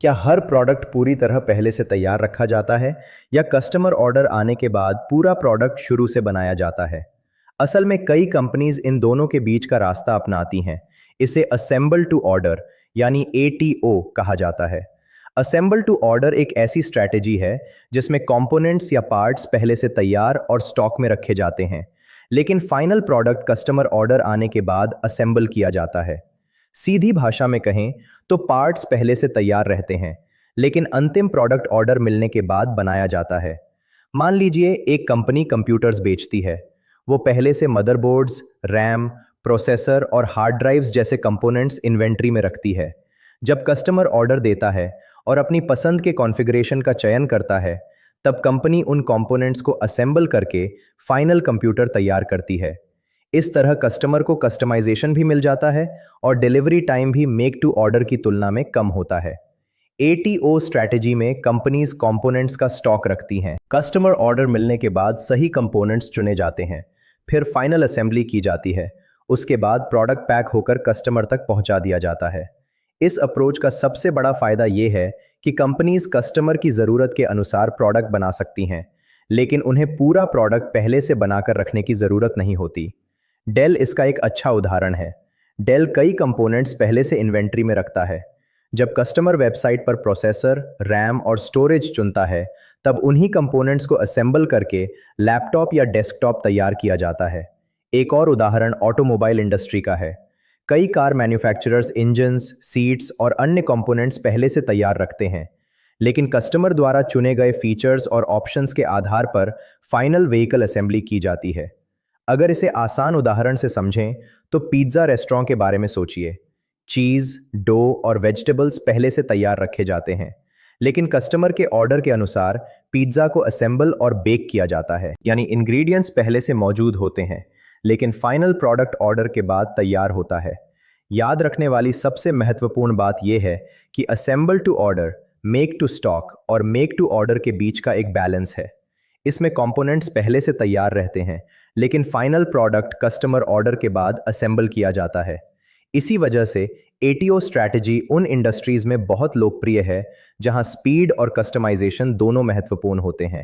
क्या हर प्रोडक्ट पूरी तरह पहले से तैयार रखा जाता है या कस्टमर ऑर्डर आने के बाद पूरा प्रोडक्ट शुरू से बनाया जाता है? असल में कई कंपनीज इन दोनों के बीच का रास्ता अपनाती हैं। इसे असेंबल टू ऑर्डर यानी एटीओ कहा जाता है। असेंबल टू ऑर्डर एक ऐसी स्ट्रैटेजी है जिसमें कंपोनेंट्स या पार्ट्स पहले से तैयार और स्टॉक में रखे जाते हैं, लेकिन फाइनल प्रोडक्ट कस्टमर ऑर्डर आने के बाद असेंबल किया जाता है। सीधी भाषा में कहें तो पार्ट्स पहले से तैयार रहते हैं, लेकिन अंतिम प्रोडक्ट ऑर्डर मिलने के बाद बनाया जाता है। मान लीजिए एक कंपनी कंप्यूटर्स बेचती है। वो पहले से मदरबोर्ड्स, रैम, प्रोसेसर और हार्ड ड्राइव्स जैसे कंपोनेंट्स इन्वेंट्री में रखती है। जब कस्टमर ऑर्डर देता है और अपनी पसंद के कॉन्फ़िगरेशन का चयन करता है, तब कंपनी उन कंपोनेंट्स को असेंबल करके फाइनल कंप्यूटर तैयार करती है। इस तरह कस्टमर को कस्टमाइजेशन भी मिल जाता है और डिलीवरी टाइम भी मेक टू ऑर्डर की तुलना में कम होता है। एटीओ स्ट्रैटेजी में कंपनीज कंपोनेंट्स का स्टॉक रखती हैं। कस्टमर ऑर्डर मिलने के बाद सही कंपोनेंट्स चुने जाते हैं, फिर फाइनल असेंबली की जाती है। उसके बाद प्रोडक्ट पैक होकर कस्टमर तक पहुंचा दिया जाता है। इस अप्रोच का सबसे बड़ा फायदा यह है कि कंपनीज कस्टमर की ज़रूरत के अनुसार प्रोडक्ट बना सकती हैं, लेकिन उन्हें पूरा प्रोडक्ट पहले से बनाकर रखने की ज़रूरत नहीं होती। डेल इसका एक अच्छा उदाहरण है। डेल कई कंपोनेंट्स पहले से इन्वेंट्री में रखता है। जब कस्टमर वेबसाइट पर प्रोसेसर, रैम और स्टोरेज चुनता है, तब उन्हीं कंपोनेंट्स को असेंबल करके लैपटॉप या डेस्कटॉप तैयार किया जाता है। एक और उदाहरण ऑटोमोबाइल इंडस्ट्री का है। कई कार मैन्युफैक्चरर्स इंजन्स, सीट्स और अन्य कंपोनेंट्स पहले से तैयार रखते हैं, लेकिन कस्टमर द्वारा चुने गए फीचर्स और ऑप्शंस के आधार पर फाइनल व्हीकल असेंबली की जाती है। अगर इसे आसान उदाहरण से समझें तो पिज्ज़ा रेस्टोरेंट के बारे में सोचिए। चीज़, डो और वेजिटेबल्स पहले से तैयार रखे जाते हैं, लेकिन कस्टमर के ऑर्डर के अनुसार पिज्ज़ा को असेंबल और बेक किया जाता है। यानी इंग्रेडिएंट्स पहले से मौजूद होते हैं, लेकिन फाइनल प्रोडक्ट ऑर्डर के बाद तैयार होता है। याद रखने वाली सबसे महत्वपूर्ण बात यह है कि assemble to order, make to stock और मेक टू ऑर्डर के बीच का एक बैलेंस है। इसमें कंपोनेंट्स पहले से तैयार रहते हैं, लेकिन फाइनल प्रोडक्ट कस्टमर ऑर्डर के बाद असेंबल किया जाता है। इसी वजह से एटीओ स्ट्रैटेजी उन इंडस्ट्रीज में बहुत लोकप्रिय है जहां स्पीड और कस्टमाइजेशन दोनों महत्वपूर्ण होते हैं।